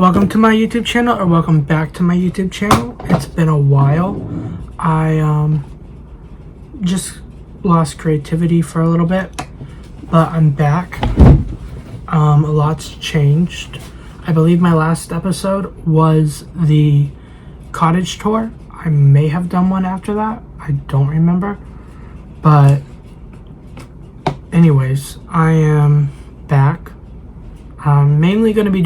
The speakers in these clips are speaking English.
Welcome to my YouTube channel, or welcome back to my YouTube channel. It's been a while. I just lost creativity for a little bit, but I'm back. A lot's changed. I believe my last episode was the cottage tour. I may have done one after that. I don't remember. But anyways, I am back. I'm mainly going to be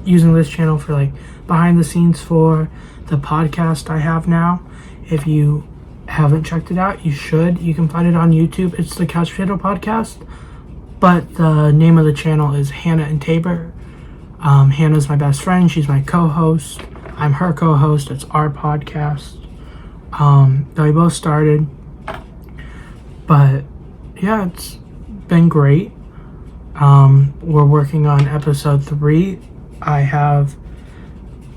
using this channel for like behind the scenes for the podcast I have now. If you haven't checked it out, you should. You can find it on YouTube. It's the Couch Potato Podcast, but the name of the channel is Hannah and Tabor. Hannah's my best friend. She's my co-host. I'm her co-host. It's our podcast that we both started. But yeah, it's been great. We're working on episode 3.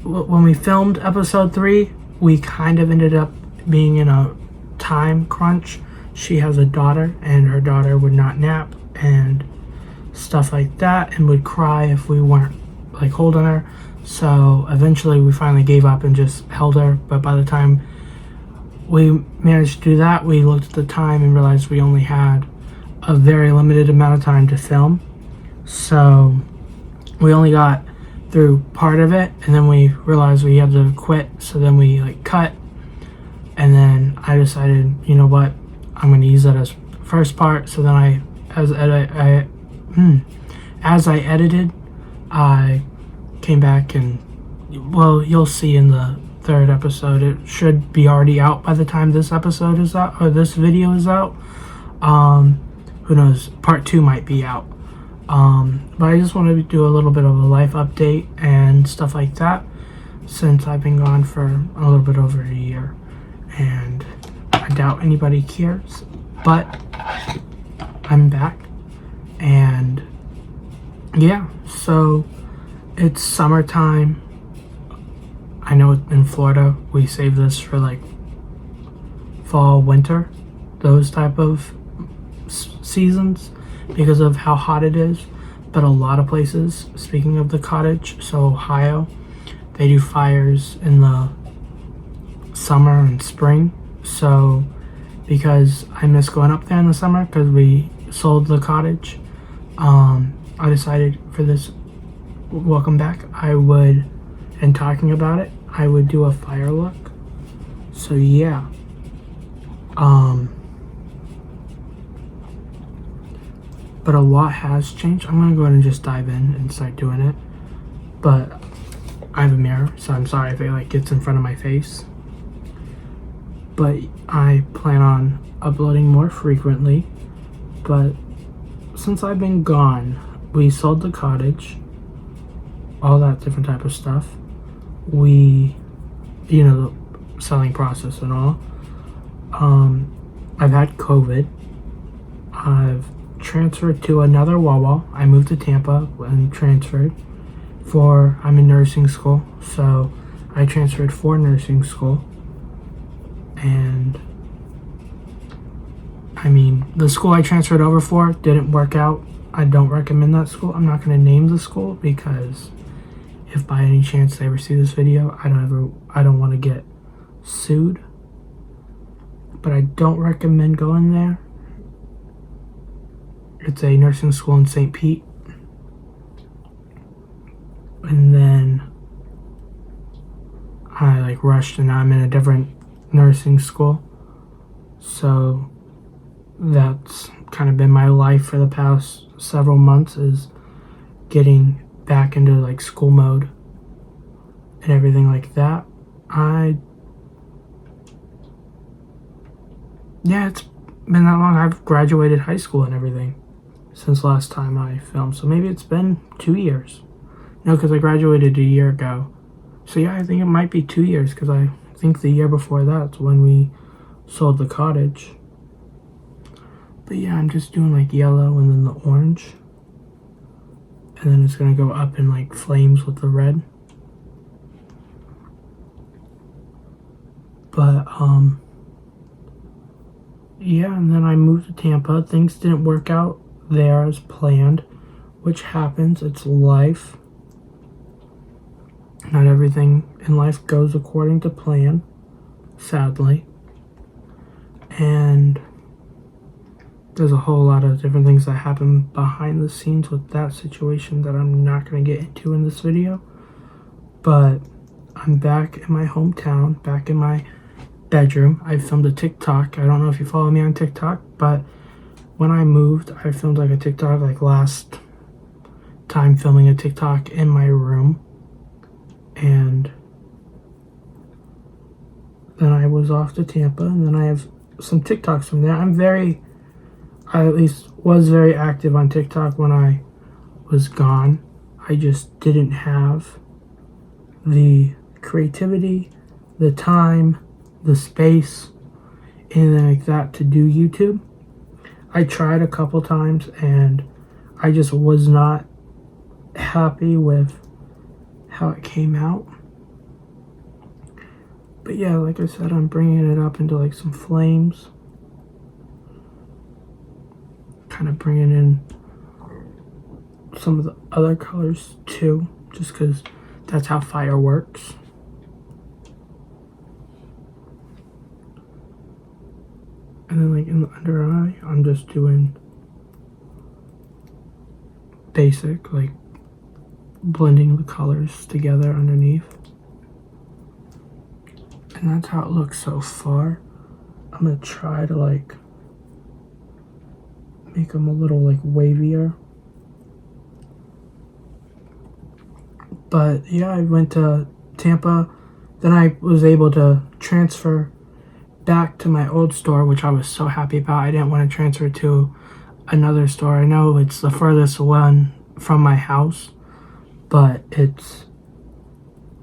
When we filmed episode 3, we kind of ended up being in a time crunch. She has a daughter, and her daughter would not nap and stuff like that, and would cry if we weren't like holding her. So eventually we finally gave up and just held her. But by the time we managed to do that, we looked at the time and realized we only had a very limited amount of time to film. So we only got through part of it, and then we realized we had to quit. So then we cut, and then I decided, you know what, I'm going to use that as first part. So then as I edited, I came back, and well, you'll see in the third episode. It should be already out by the time this episode is out, or this video is out. Who knows? Part 2 might be out. But I just wanted to do a little bit of a life update and stuff like that, since I've been gone for a little bit over a year, and I doubt anybody cares, but I'm back. And yeah, so it's summertime. I know in Florida we save this for fall, winter, those type of seasons, because of how hot it is. But a lot of places, speaking of the cottage, so Ohio, they do fires in the summer and spring. So because I miss going up there in the summer because we sold the cottage, I decided for this welcome back, and talking about it, I would do a fire look. So yeah. But a lot has changed. I'm going to go ahead and just dive in and start doing it. But I have a mirror, so I'm sorry if it gets in front of my face. But I plan on uploading more frequently. But since I've been gone, we sold the cottage, all that different type of stuff. The selling process and all. I've had COVID. I've transferred to another Wawa. I moved to Tampa and transferred I'm in nursing school, so I transferred for nursing school. And the school I transferred over for didn't work out. I don't recommend that school. I'm not going to name the school, because if by any chance they ever see this video, I don't want to get sued. But I don't recommend going there. It's a nursing school in St. Pete. And then I rushed, and now I'm in a different nursing school. So that's kind of been my life for the past several months, is getting back into school mode and everything like that. It's been that long. I've graduated high school and everything since last time I filmed. So maybe it's been 2 years. No, because I graduated a year ago. So yeah, I think it might be 2 years, because I think the year before that's when we sold the cottage. But yeah, I'm just doing yellow and then the orange. And then it's going to go up in flames with the red. But yeah, and then I moved to Tampa. Things didn't work out there as planned, which happens. It's life. Not everything in life goes according to plan, sadly. And there's a whole lot of different things that happen behind the scenes with that situation that I'm not going to get into in this video. But I'm back in my hometown, back in my bedroom. I filmed a TikTok. I don't know if you follow me on TikTok, but when I moved, I filmed like a TikTok, like last time filming a TikTok in my room. And then I was off to Tampa, and then I have some TikToks from there. I at least was very active on TikTok when I was gone. I just didn't have the creativity, the time, the space, anything like that to do YouTube. I tried a couple times and I just was not happy with how it came out. But yeah, like I said, I'm bringing it up into like some flames. Kind of bringing in some of the other colors too, just because that's how fire works. And then like in the under eye, I'm just doing basic, like blending the colors together underneath. And that's how it looks so far. I'm gonna try to like make them a little like wavier. But yeah, I went to Tampa. Then I was able to transfer back to my old store, which I was so happy about. I didn't want to transfer to another store. I know it's the furthest one from my house, but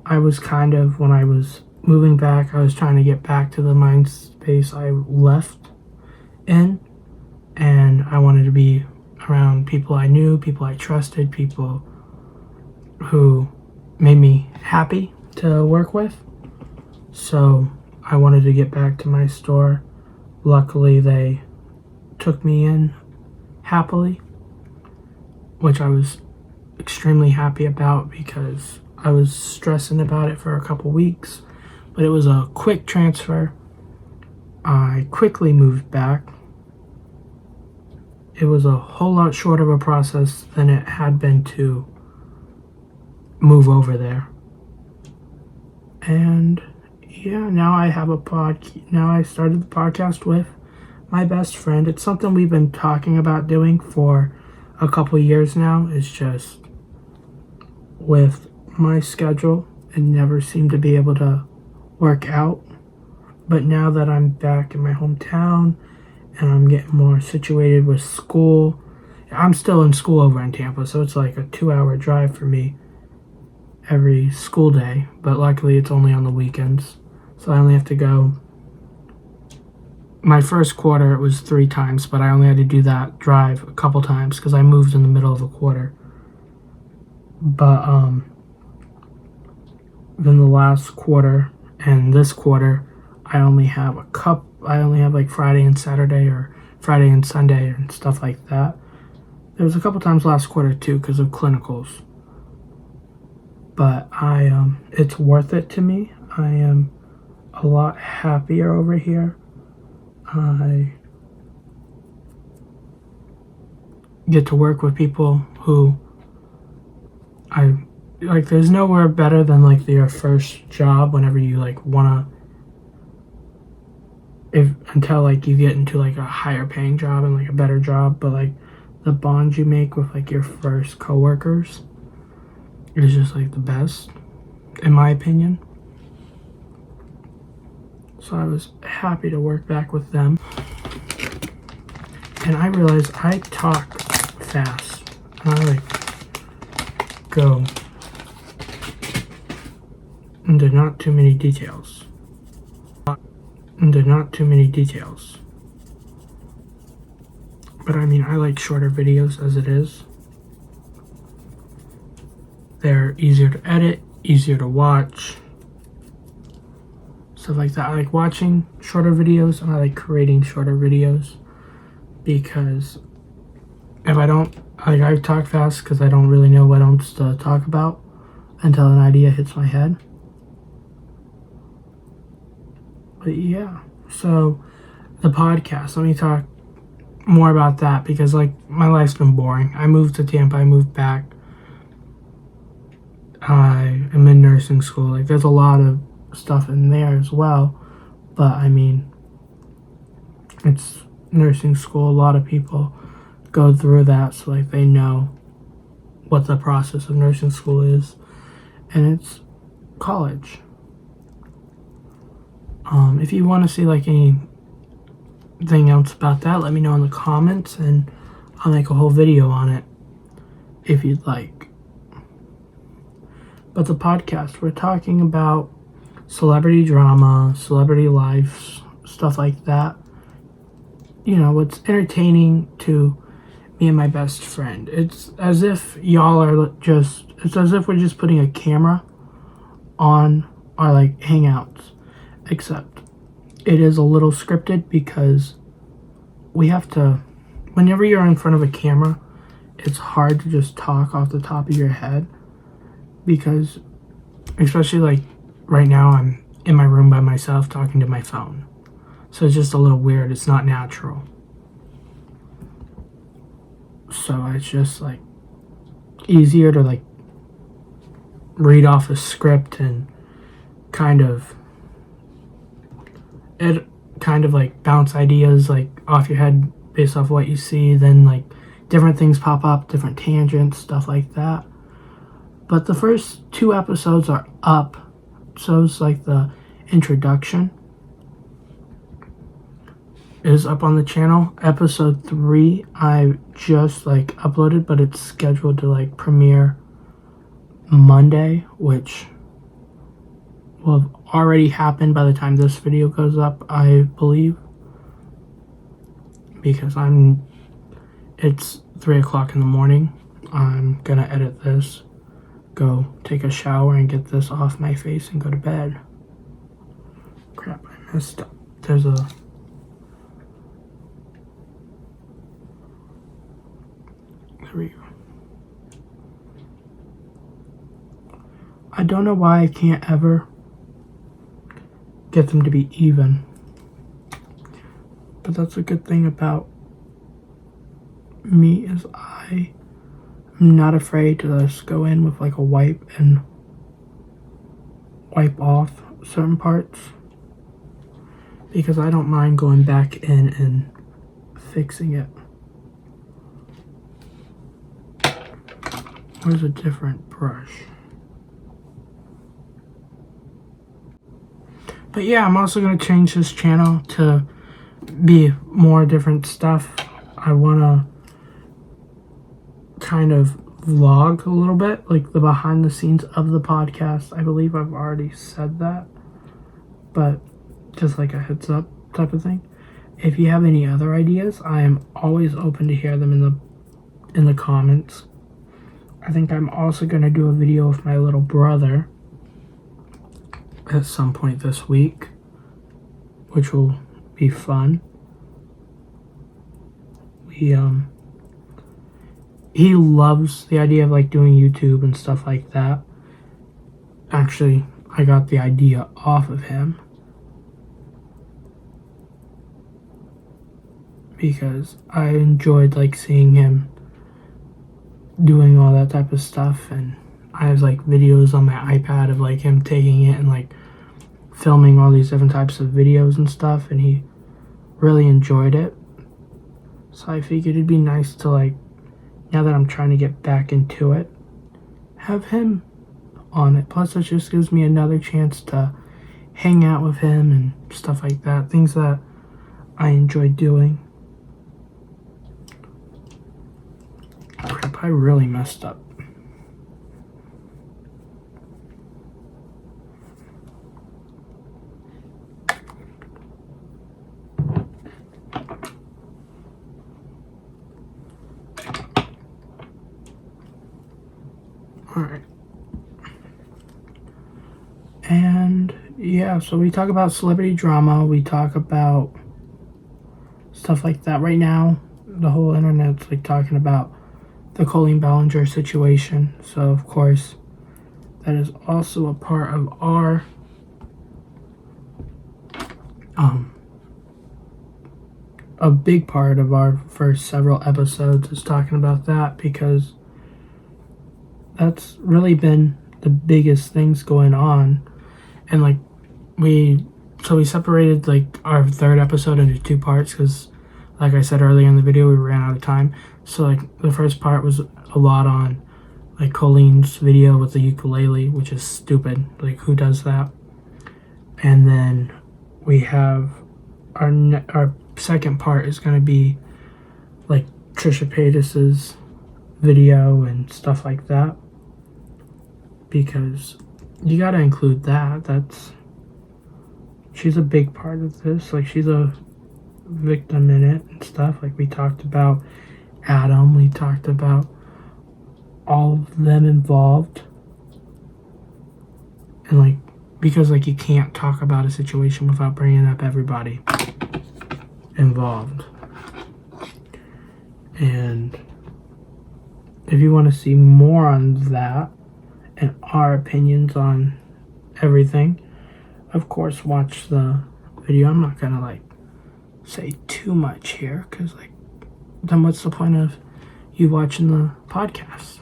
I was kind of, when I was moving back, I was trying to get back to the mind space I left in, and I wanted to be around people I knew, people I trusted, people who made me happy to work with. So I wanted to get back to my store. Luckily, they took me in happily, which I was extremely happy about because I was stressing about it for a couple weeks. But it was a quick transfer. I quickly moved back. It was a whole lot shorter of a process than it had been to move over there. And yeah, now I have now I started the podcast with my best friend. It's something we've been talking about doing for a couple years now. It's just with my schedule, it never seemed to be able to work out. But now that I'm back in my hometown and I'm getting more situated with school, I'm still in school over in Tampa, so it's like a 2-hour drive for me every school day, but luckily it's only on the weekends, so I only have to go. My first quarter it was 3 times, but I only had to do that drive a couple times because I moved in the middle of a quarter. But then the last quarter and this quarter, I only have like Friday and Saturday or Friday and Sunday and stuff like that. There was a couple times last quarter too because of clinicals. But it's worth it to me. I am a lot happier over here. I get to work with people who I like. There's nowhere better than like your first job whenever you like until like you get into like a higher paying job and like a better job. But like the bond you make with like your first coworkers is just like the best, in my opinion. So I was happy to work back with them. And I realized I talk fast. And I like go into not too many details. But I mean, I like shorter videos as it is. They're easier to edit, easier to watch, stuff like that. I like watching shorter videos and I like creating shorter videos because if I talk fast because I don't really know what else to talk about. until an idea hits my head. But yeah, so the podcast, let me talk more about that because like my life's been boring. I moved to Tampa, I moved back. I am in nursing school. Like there's a lot of stuff in there as well. But I mean, it's nursing school. A lot of people go through that, so like they know what the process of nursing school is. And it's college. If you want to see like anything else about that, let me know in the comments and I'll make a whole video on it if you'd like. But the podcast, we're talking about celebrity drama, celebrity life, stuff like that. You know, it's entertaining to me and my best friend. It's as if y'all are it's as if we're just putting a camera on our like hangouts. Except it is a little scripted because we have to, whenever you're in front of a camera, it's hard to just talk off the top of your head because, especially like right now, I'm in my room by myself talking to my phone. So it's just a little weird. It's not natural. So it's just like easier to like read off a script and kind of like bounce ideas like off your head based off what you see, then like different things pop up, different tangents, stuff like that. But the first 2 episodes are up, so it's like the introduction is up on the channel. Episode 3 I just like uploaded, but it's scheduled to like premiere Monday, which will have already happened by the time this video goes up, I believe, because it's 3 o'clock in the morning. I'm gonna edit this, go take a shower and get this off my face and go to bed. Crap, I messed up. There we go. I don't know why I can't ever get them to be even. But that's a good thing about me is I'm not afraid to just go in with like a wipe and wipe off certain parts. Because I don't mind going back in and fixing it. Where's a different brush? But yeah, I'm also going to change this channel to be more different stuff. I want to kind of vlog a little bit, like the behind the scenes of the podcast. I believe I've already said that, but just like a heads up type of thing. If you have any other ideas, I am always open to hear them in the comments. I think I'm also going to do a video with my little brother at some point this week, which will be fun. He loves the idea of like doing YouTube and stuff like that. Actually, I got the idea off of him because I enjoyed like seeing him doing all that type of stuff, and I have like videos on my iPad of like him taking it and like filming all these different types of videos and stuff, and he really enjoyed it. So I figured it'd be nice to like, now that I'm trying to get back into it, have him on it. Plus it just gives me another chance to hang out with him and stuff like that, things that I enjoy doing. Crap, I really messed up. Alright. And yeah, so we talk about celebrity drama, we talk about stuff like that. Right now, the whole internet's like talking about the Colleen Ballinger situation. So of course, that is also a part of our a big part of our first several episodes is talking about that, because that's really been the biggest things going on. And like we separated like our third episode into two parts because, like I said earlier in the video, we ran out of time. So like the first part was a lot on like Colleen's video with the ukulele, which is stupid. Like, who does that? And then we have our second part is going to be like Trisha Paytas's video and stuff like that, because you got to include that. She's a big part of this. Like, she's a victim in it and stuff. Like, we talked about Adam, we talked about all of them involved, and like, because like you can't talk about a situation without bringing up everybody involved. And if you want to see more on that and our opinions on everything, of course watch the video. I'm not gonna like say too much here, because like, then what's the point of you watching the podcast?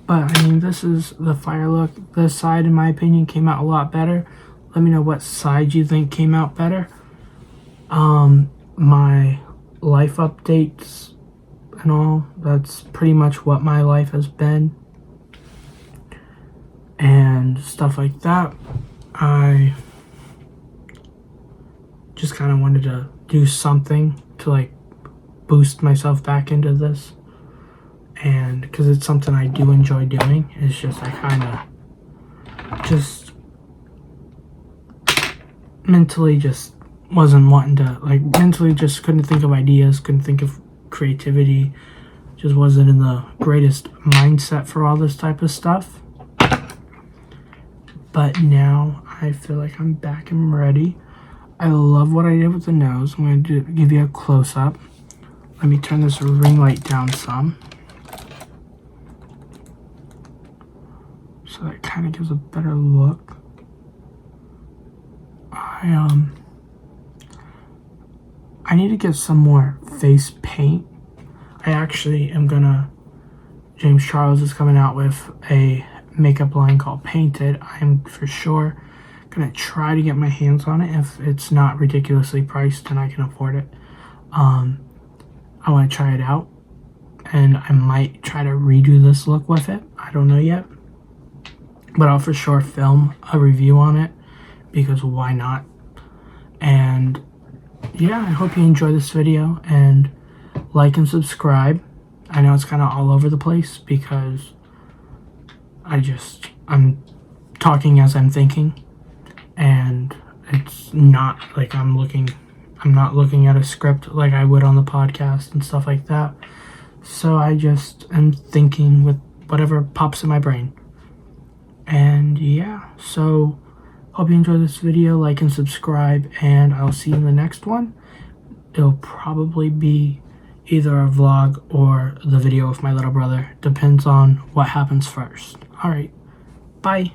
But I mean, this is the fire look. This side, in my opinion, came out a lot better. Let me know what side you think came out better. My life updates and all, that's pretty much what my life has been and stuff like that. I just kind of wanted to do something to like boost myself back into this, and because it's something I do enjoy doing. It's just I kind of just mentally just wasn't wanting to, like, mentally just couldn't think of ideas, couldn't think of creativity, just wasn't in the greatest mindset for all this type of stuff. But now I feel like I'm back and ready. I love what I did with the nose. I'm going to give you a close-up. Let me turn this ring light down some, so that kind of gives a better look. I need to get some more face paint. I actually am gonna, James Charles is coming out with a makeup line called Painted. I'm for sure gonna try to get my hands on it if it's not ridiculously priced and I can afford it. I want to try it out, and I might try to redo this look with it. I don't know yet, but I'll for sure film a review on it, because why not? And yeah, I hope you enjoy this video, and like and subscribe. I know it's kind of all over the place because I'm talking as I'm thinking, and it's not like I'm not looking at a script like I would on the podcast and stuff like that. So I just am thinking with whatever pops in my brain. And yeah, so hope you enjoy this video, like and subscribe, and I'll see you in the next one. It'll probably be either a vlog or the video with my little brother. Depends on what happens first. Alright, bye.